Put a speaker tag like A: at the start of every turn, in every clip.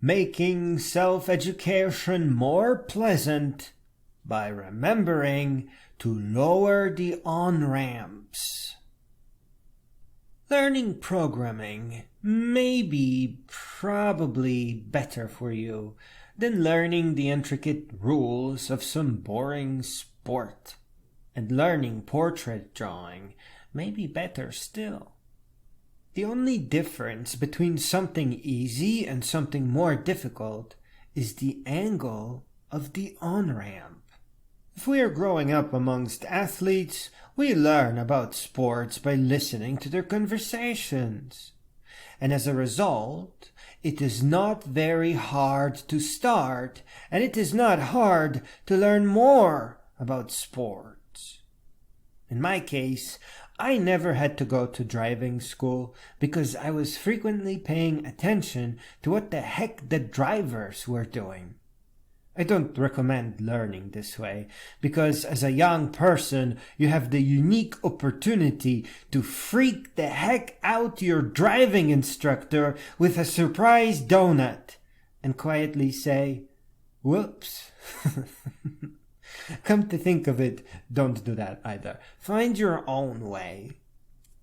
A: making self-education more pleasant by remembering to lower the on-ramps. Learning programming may be probably better for you than learning the intricate rules of some boring sport. And learning portrait drawing may be better still. The only difference between something easy and something more difficult is the angle of the on-ramp. If we are growing up amongst athletes, we learn about sports by listening to their conversations. And as a result, it is not very hard to start, and it is not hard to learn more about sports. In my case, I never had to go to driving school because I was frequently paying attention to what the heck the drivers were doing. I don't recommend learning this way because as a young person, you have the unique opportunity to freak the heck out your driving instructor with a surprise donut and quietly say, "Whoops." Come to think of it, don't do that either. Find your own way.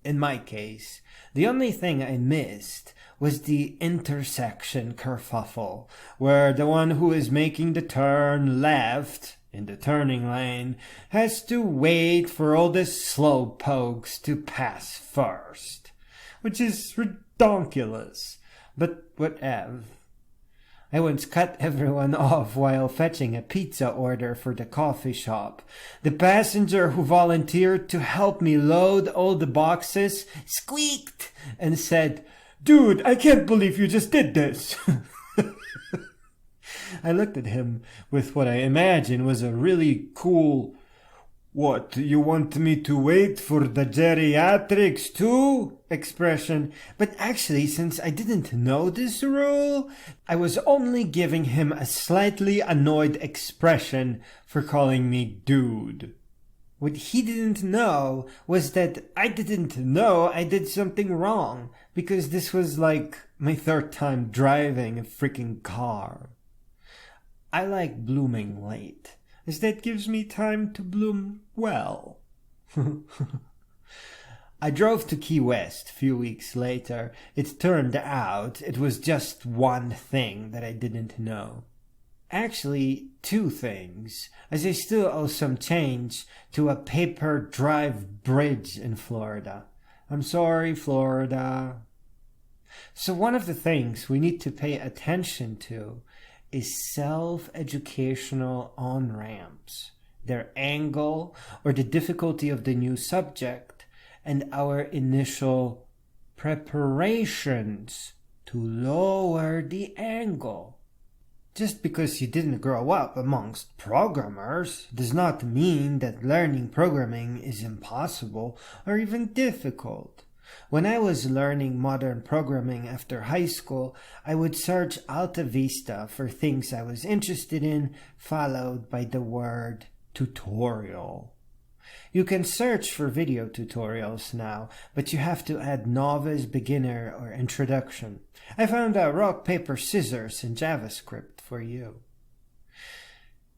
A: In my case, the only thing I missed was the intersection kerfuffle, where the one who is making the turn left in the turning lane has to wait for all the slow pokes to pass first, which is ridiculous, but whatever. I once cut everyone off while fetching a pizza order for the coffee shop. The passenger who volunteered to help me load all the boxes squeaked and said, "Dude, I can't believe you just did this." I looked at him with what I imagine was a really cool, "What, you want me to wait for the geriatrics too?" expression. But actually, since I didn't know this rule, I was only giving him a slightly annoyed expression for calling me dude. What he didn't know was that I didn't know I did something wrong, because this was like my third time driving a freaking car. I like blooming late, as that gives me time to bloom well. I drove to Key West a few weeks later. It turned out it was just one thing that I didn't know. Actually, two things, as I still owe some change to a paper drive bridge in Florida. I'm sorry, Florida. So one of the things we need to pay attention to is self-educational on-ramps, their angle or the difficulty of the new subject, and our initial preparations to lower the angle. Just because you didn't grow up amongst programmers does not mean that learning programming is impossible or even difficult. When I was learning modern programming after high school, I would search Alta Vista for things I was interested in, followed by the word tutorial. You can search for video tutorials now, but you have to add novice, beginner, or introduction. I found out rock, paper, scissors in JavaScript for you.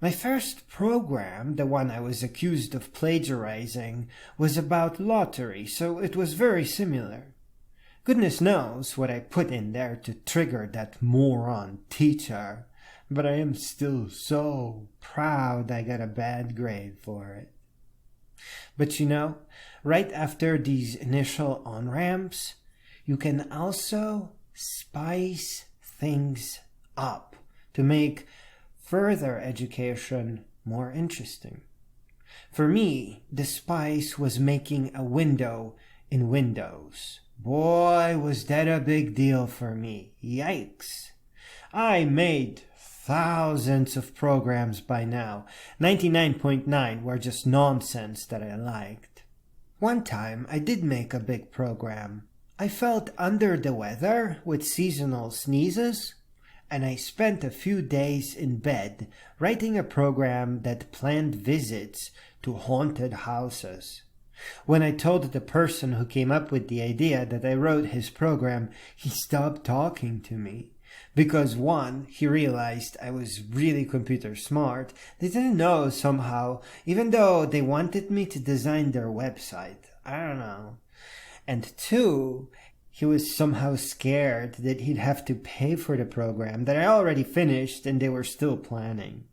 A: My first program, the one I was accused of plagiarizing, was about lottery, so it was very similar. Goodness knows what I put in there to trigger that moron teacher, but I am still so proud I got a bad grade for it. But you know, right after these initial on-ramps, you can also spice things up to make further education more interesting. For me, the spice was making a window in Windows. Boy, was that a big deal for me. Yikes. I made thousands of programs by now. 99.9 were just nonsense that I liked. One time, I did make a big program. I felt under the weather with seasonal sneezes, and I spent a few days in bed writing a program that planned visits to haunted houses. When I told the person who came up with the idea that I wrote his program, he stopped talking to me, Because one, he realized I was really computer smart. They didn't know somehow, even though they wanted me to design their website. I don't know. And two, he was somehow scared that he'd have to pay for the program that I already finished and they were still planning.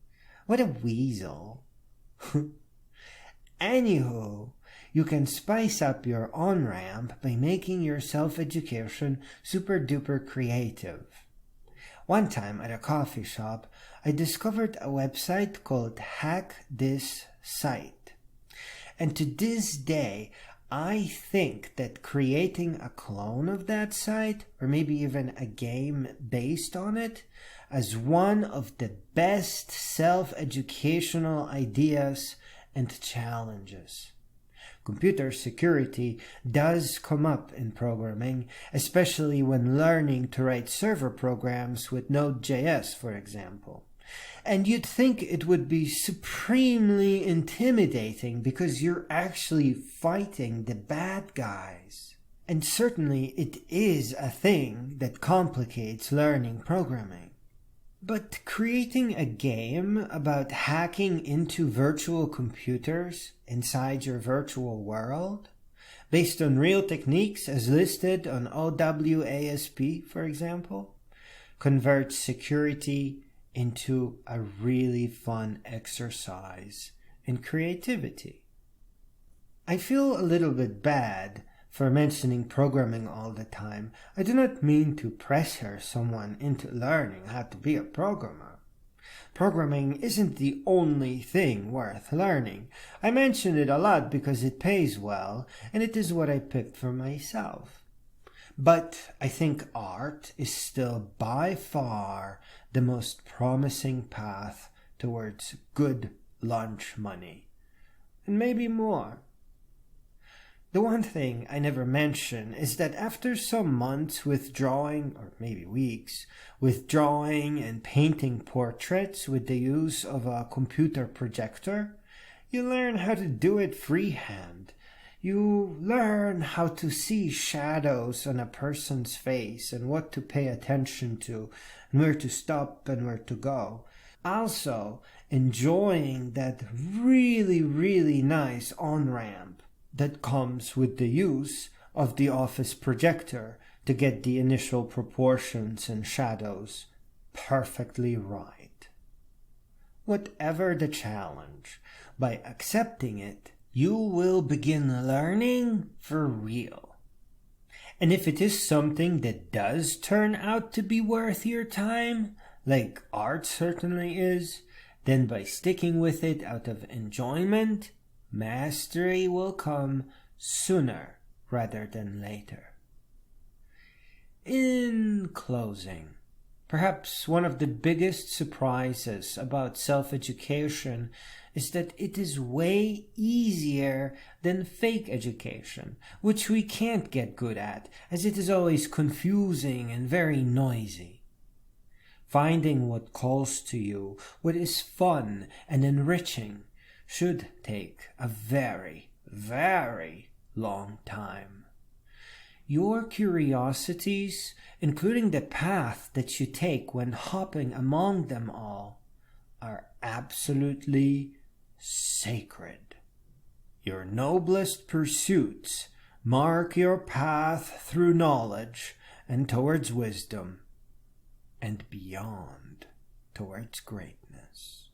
A: What a weasel. Anywho, you can spice up your on-ramp by making your self-education super duper creative. One time at a coffee shop, I discovered a website called Hack This Site. And to this day, I think that creating a clone of that site, or maybe even a game based on it, as one of the best self-educational ideas and challenges. Computer security does come up in programming, especially when learning to write server programs with Node.js, for example. And you'd think it would be supremely intimidating because you're actually fighting the bad guys. And certainly it is a thing that complicates learning programming. But creating a game about hacking into virtual computers inside your virtual world, based on real techniques as listed on OWASP, for example, converts security into a really fun exercise in creativity. I feel a little bit bad for mentioning programming all the time. I do not mean to pressure someone into learning how to be a programmer. Programming isn't the only thing worth learning. I mention it a lot because it pays well, and it is what I picked for myself. But I think art is still by far the most promising path towards good lunch money. And maybe more. The one thing I never mention is that after some months with drawing, or maybe weeks, with drawing and painting portraits with the use of a computer projector, you learn how to do it freehand. You learn how to see shadows on a person's face and what to pay attention to and where to stop and where to go. Also, enjoying that really, really nice on-ramp that comes with the use of the office projector to get the initial proportions and shadows perfectly right. Whatever the challenge, by accepting it, you will begin learning for real. And if it is something that does turn out to be worth your time, like art certainly is, then by sticking with it out of enjoyment, mastery will come sooner rather than later. In closing, perhaps one of the biggest surprises about self-education is that it is way easier than fake education, which we can't get good at, as it is always confusing and very noisy. Finding what calls to you, what is fun and enriching, should take a very, very long time. Your curiosities, including the path that you take when hopping among them all, are absolutely sacred. Your noblest pursuits mark your path through knowledge and towards wisdom, and beyond towards greatness.